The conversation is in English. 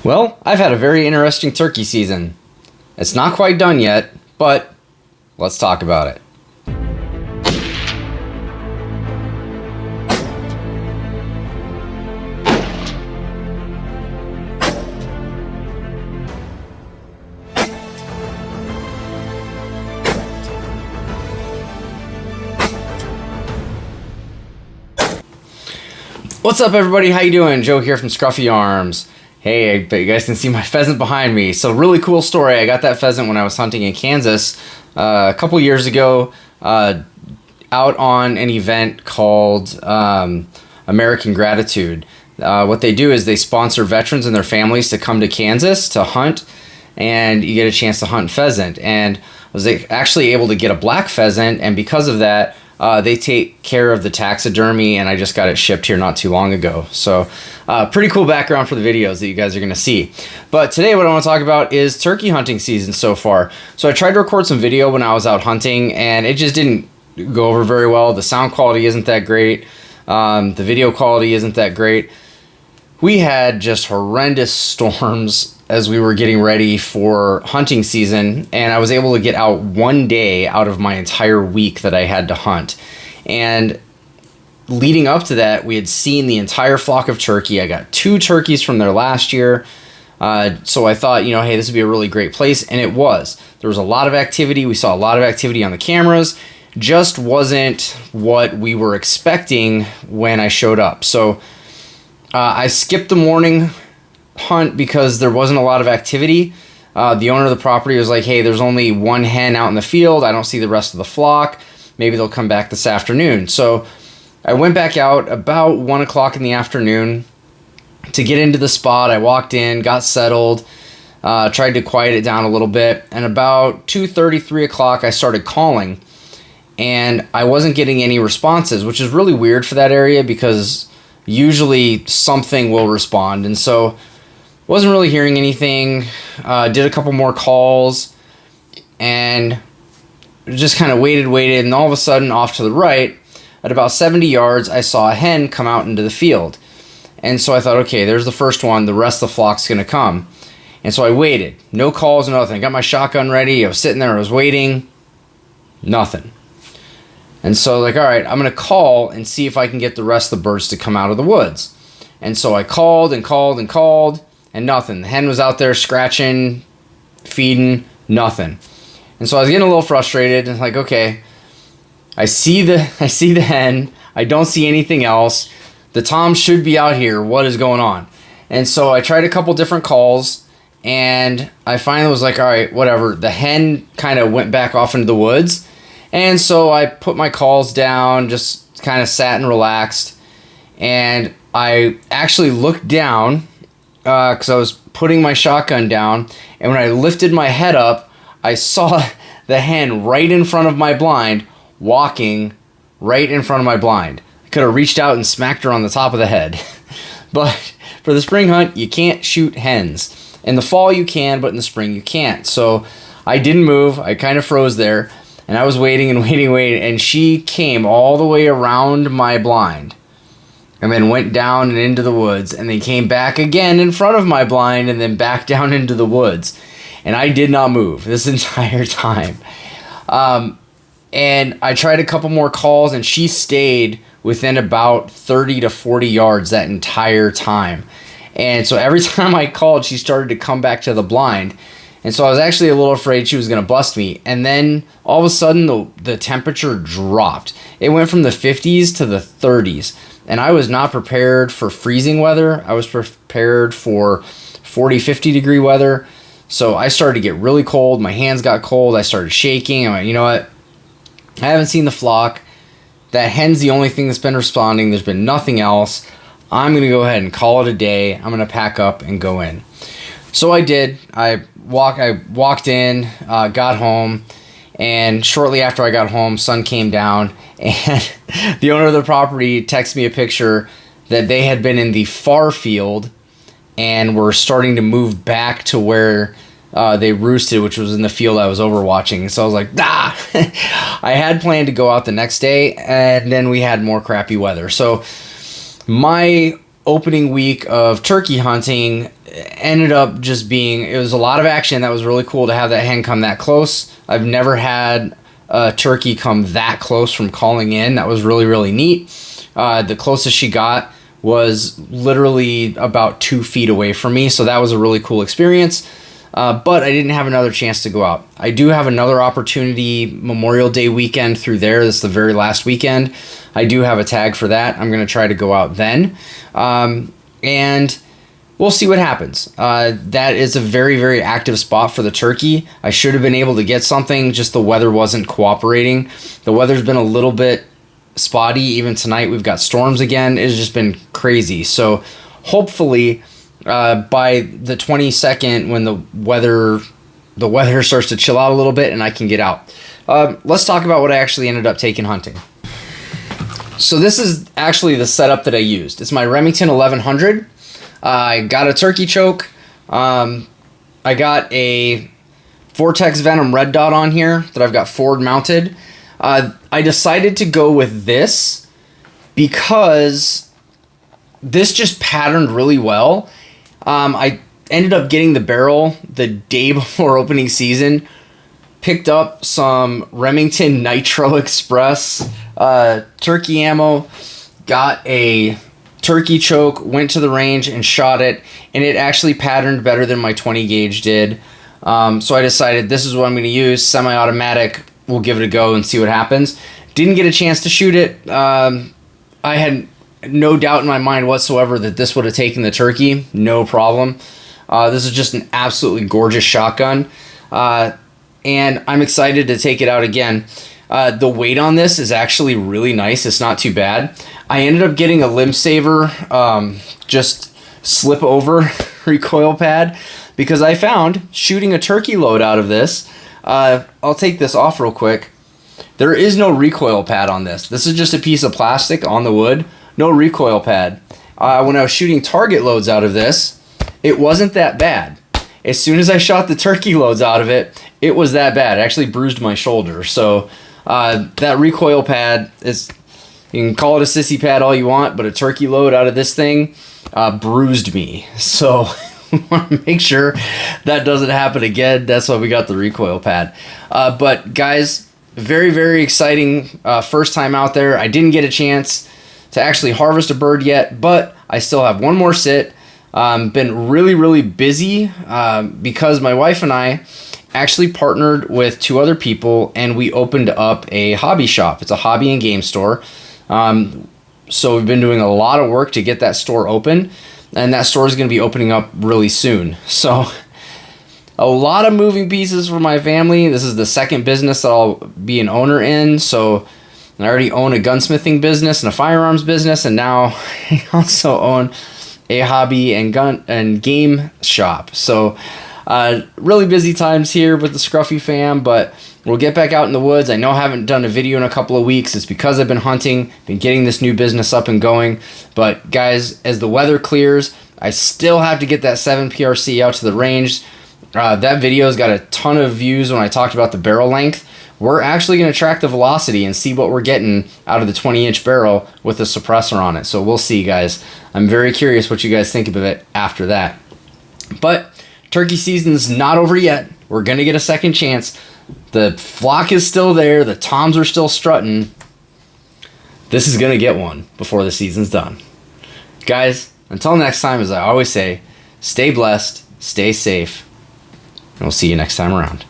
Well, I've had a very interesting turkey season. It's not quite done yet, but let's talk about it. What's up, everybody? How you doing? Joe here from Scruffy Arms. Hey, I bet you guys can see my pheasant behind me. So really cool story. I got that pheasant when I was hunting in Kansas a couple years ago out on an event called American Gratitude. What they do is they sponsor veterans and their families to come to Kansas to hunt, and you get a chance to hunt pheasant. And I was actually able to get a black pheasant, and because of that, they take care of the taxidermy, and I just got it shipped here not too long ago. So pretty cool background for the videos that you guys are going to see. But today what I want to talk about is turkey hunting season so far. So I tried to record some video when I was out hunting, and it just didn't go over very well. The sound quality isn't that great. The video quality isn't that great. We had just horrendous storms as we were getting ready for hunting season, and I was able to get out one day out of my entire week that I had to hunt. And leading up to that, we had seen the entire flock of turkey. I got 2 turkeys from there last year. So I thought, hey, this would be a really great place, and it was. There was a lot of activity. We saw a lot of activity on the cameras. Just wasn't what we were expecting when I showed up. So I skipped the morning hunt because there wasn't a lot of activity. The owner of the property was like, hey, there's only one hen out in the field. I don't see the rest of the flock. Maybe they'll come back this afternoon. So I went back out about 1 o'clock in the afternoon to get into the spot. I walked in, got settled, tried to quiet it down a little bit. And about 2:30, 3 o'clock, I started calling. And I wasn't getting any responses, which is really weird for that area because usually something will respond. And so wasn't really hearing anything. Did a couple more calls and just kind of waited, and all of a sudden off to the right at about 70 yards, I saw a hen come out into the field. And so I thought, okay, there's the first one. The rest of the flock's going to come. And so I waited. No calls, nothing. Got my shotgun ready. I was sitting there. I was waiting. Nothing. And so like, all right, I'm going to call and see if I can get the rest of the birds to come out of the woods. And so I called and called and called, and nothing. The hen was out there scratching, feeding, nothing. And so I was getting a little frustrated and like, okay, I see the hen. I don't see anything else. The toms should be out here. What is going on? And so I tried a couple different calls, and I finally was like, all right, whatever. The hen kind of went back off into the woods. And so I put my calls down, just kind of sat and relaxed. And I actually looked down because I was putting my shotgun down. And when I lifted my head up, I saw the hen right in front of my blind, walking right in front of my blind. I could have reached out and smacked her on the top of the head. But for the spring hunt, you can't shoot hens. In the fall you can, but in the spring you can't. So I didn't move. I kind of froze there. And I was waiting and waiting, and she came all the way around my blind and then went down and into the woods, and then came back again in front of my blind and then back down into the woods. And I did not move this entire time. And I tried a couple more calls, and she stayed within about 30 to 40 yards that entire time. And so every time I called, she started to come back to the blind. And so I was actually a little afraid she was going to bust me. And then all of a sudden, the temperature dropped. It went from the 50s to the 30s. And I was not prepared for freezing weather. I was prepared for 40, 50 degree weather. So I started to get really cold. My hands got cold. I started shaking. I went, you know what? I haven't seen the flock. That hen's the only thing that's been responding. There's been nothing else. I'm going to go ahead and call it a day. I'm going to pack up and go in. So I did. I walked in, got home, and shortly after I got home, sun came down, and the owner of the property texted me a picture that they had been in the far field and were starting to move back to where they roosted, which was in the field I was overwatching. So I was like, I had planned to go out the next day, and then we had more crappy weather. So my opening week of turkey hunting ended up just being, it was a lot of action. That was really cool to have that hen come that close. I've never had a turkey come that close from calling in. That was really, really neat. The closest she got was literally about 2 feet away from me, so that was a really cool experience. But I didn't have another chance to go out. I do have another opportunity Memorial Day weekend through there. This is the very last weekend. I do have a tag for that. I'm going to try to go out then. And we'll see what happens. That is a very, very active spot for the turkey. I should have been able to get something, just the weather wasn't cooperating. The weather's been a little bit spotty. Even tonight we've got storms again. It's just been crazy. So hopefully by the 22nd, when the weather starts to chill out a little bit and I can get out. Let's talk about what I actually ended up taking hunting. So this is actually the setup that I used. It's my Remington 1100. I got a turkey choke. I got a Vortex Venom red dot on here that I've got forward mounted. I decided to go with this because this just patterned really well. I ended up getting the barrel the day before opening season. Picked up some Remington Nitro Express turkey ammo. Got a turkey choke, went to the range and shot it, and it actually patterned better than my 20 gauge did. So I decided this is what I'm going to use, semi-automatic. We'll give it a go and see what happens. Didn't get a chance to shoot it. I had no doubt in my mind whatsoever that this would have taken the turkey, no problem. This is just an absolutely gorgeous shotgun, and I'm excited to take it out again. The weight on this is actually really nice. It's not too bad. I ended up getting a Limb Saver just slip over recoil pad because I found shooting a turkey load out of this. I'll take this off real quick. There is no recoil pad on this. This is just a piece of plastic on the wood. No recoil pad. When I was shooting target loads out of this, it wasn't that bad. As soon as I shot the turkey loads out of it, it was that bad. It actually bruised my shoulder. So that recoil pad is, you can call it a sissy pad all you want, but a turkey load out of this thing bruised me. So we want to make sure that doesn't happen again. That's why we got the recoil pad. But guys, very, very exciting first time out there. I didn't get a chance to actually harvest a bird yet, but I still have one more sit. Been really, really busy because my wife and I actually partnered with 2 other people and we opened up a hobby shop. It's a hobby and game store. So we've been doing a lot of work to get that store open, and that store is going to be opening up really soon. So a lot of moving pieces for my family. This is the second business that I'll be an owner in. So I already own a gunsmithing business and a firearms business, and now I also own a hobby and gun and game shop. So really busy times here with the Scruffy fam, but we'll get back out in the woods. I know I haven't done a video in a couple of weeks. It's because I've been hunting, been getting this new business up and going. But guys, as the weather clears, I still have to get that 7 PRC out to the range. That video's got a ton of views when I talked about the barrel length. We're actually going to track the velocity and see what we're getting out of the 20-inch barrel with a suppressor on it. So we'll see, guys. I'm very curious what you guys think of it after that. But turkey season's not over yet. We're going to get a second chance. The flock is still there. The toms are still strutting. This is going to get one before the season's done. Guys, until next time, as I always say, stay blessed, stay safe, and we'll see you next time around.